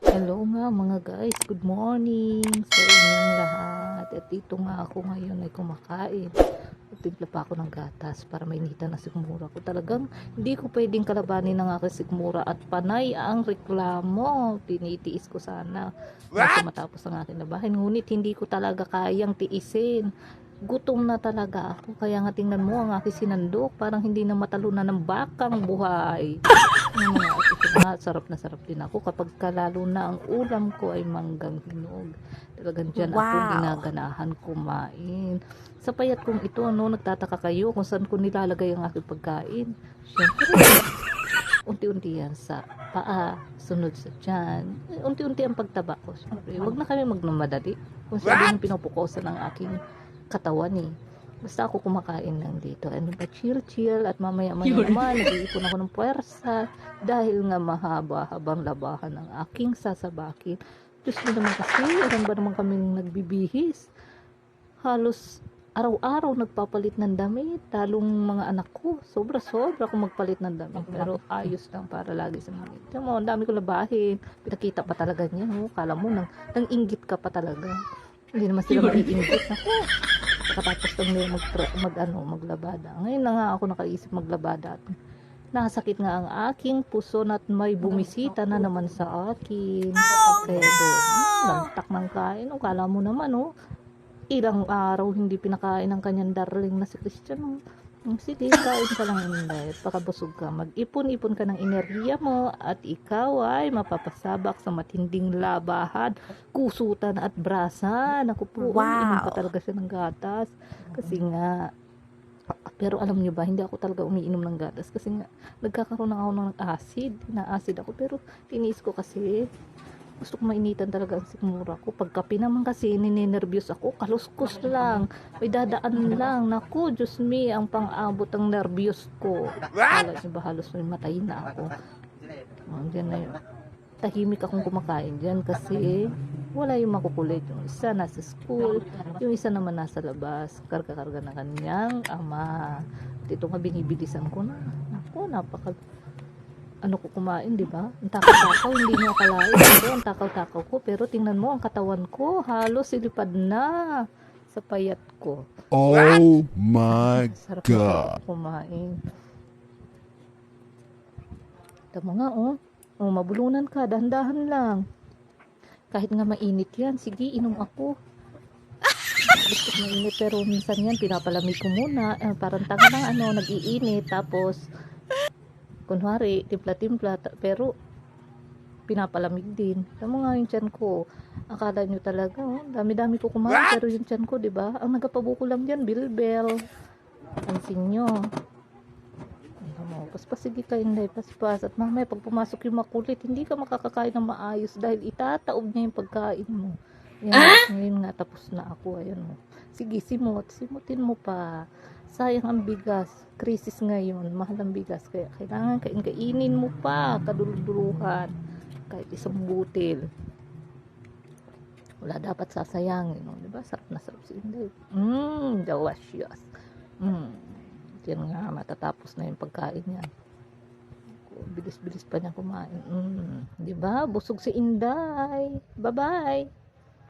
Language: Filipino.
Hello nga mga guys, good morning sa inyong lahat. At dito nga ako ngayon ay kumakain. Timpla pa ako ng gatas para mainitan na sikmura ko. Talagang hindi ko pwedeng kalabanin ng aking sikmura at panay ang reklamo. Tinitiis ko sana na matapos ang aking labahin. Ngunit hindi ko talaga kayang tiisin. Gutom na talaga ako. Kaya nga tingnan mo ang aking sinandok. Parang hindi na matalunan ng bakang buhay. Mga ito nga, sarap na sarap din ako kapag lalo na ang ulam ko ay manggang hinog. Talagang dyan ako Wow! ginaganahan kumain. Sa payat kong ito, nagtataka kayo kung saan ko nilalagay ang aking pagkain. Siyempre, unti-unti yan sa paa, sunod sa tiyan. Unti-unti ang pagtaba ko. Siyempre, huwag na kami magmamadali kung saan yung pinupukosan ng aking katawan eh. Basta ako kumakain lang dito. Ano ba, chill at mamaya-maya naman, nag-iipon ako ng puwersa dahil nga mahaba-habang labahan ng aking sasabakin. Diyos mo naman kasi, ilan ba naman kaming nagbibihis? Halos araw-araw nagpapalit ng damit, talong mga anak ko. Sobra-sobra kung magpalit ng damit. Pero ayos lang para lagi sa mga ito. Mo, ang dami ko labahin. Pinakita pa talaga niya. Oh. Kala mo, nang inggit ka pa talaga. Hindi naman sila maiinggit. Ako, katapos lang nila maglabada. Ngayon na nga ako nakaisip maglabada. Nasakit nga ang aking puso at may bumisita na naman sa akin. Kaya doon, lantak ng kain. O, kala mo naman, oh, ilang araw hindi pinakain ng kanyang darling na si Christian. Sige, kain ka lang Inday. Pakabusog ka. Mag-ipon-ipon ka ng enerhiya mo at ikaw ay mapapasabak sa matinding labahan, kusutan at brasa. Naku po, inom pa Wow! talaga siya ng gatas. Kasi nga, pero alam niyo ba, hindi ako talaga umiinom ng gatas kasi nga, nagkakaroon na ako ng acid. Na-acid ako, pero tiniis ko kasi gusto ko mainitan talaga ang sikmura ko. Pagkape naman kasi ninenervyos ako, kaluskos lang, may dadaan lang. Naku, Diyos me, ang pang-abot ang nervyos ko. Kala niyo ba halos may matay na ako. Diyan na yun. Tahimik akong kumakain dyan kasi wala yung makukulit. Yung isa nasa school, yung isa naman nasa labas, karga-karga na kanyang ama. At ito nga binibilisan ko na. Naku, ano ko kumain, di ba? Ang takaw-takaw, hindi nyo akalain. Pero ang takaw-takaw ko, pero tingnan mo, ang katawan ko, halos silipad na sa payat ko. Oh my Sarap na sarap God. kumain. Tama nga, oh. Oh, mabulunan ka, dahan-dahan lang. Kahit nga mainit yan, sige, inom ako. Gusto ko mainit, pero minsan yan, pinapalamig ko muna. Parang tanga lang, nag-iinit. Tapos, kunwari, timpla-timpla, pero pinapalamig din. Alam mo nga yung tiyan ko, akala nyo talaga, oh, dami-dami ko kumain, pero yung tiyan ko, di ba? Ang nagapabuko lang dyan, bilbel. Pansin nyo. Paspas, sige kayo na paspas. At mamaya, pag pumasok yung makulit, hindi ka makakakain ng maayos dahil itataob niya yung pagkain mo. Yan, ngayon nga, tapos na ako. Ayan mo. Sige, simutin mo pa. Sayang ang bigas. Krisis ngayon. Mahal ang bigas. Kaya kailangan kainin mo pa. Kaduluduluhan. Kahit isang butil. Wala dapat sasayangin. No? Diba? Sarap na sarap si Inday. Delicious. Yan nga, matatapos na yung pagkain niya. Bilis-bilis pa niya kumain. Diba? Busog si Inday. Bye-bye.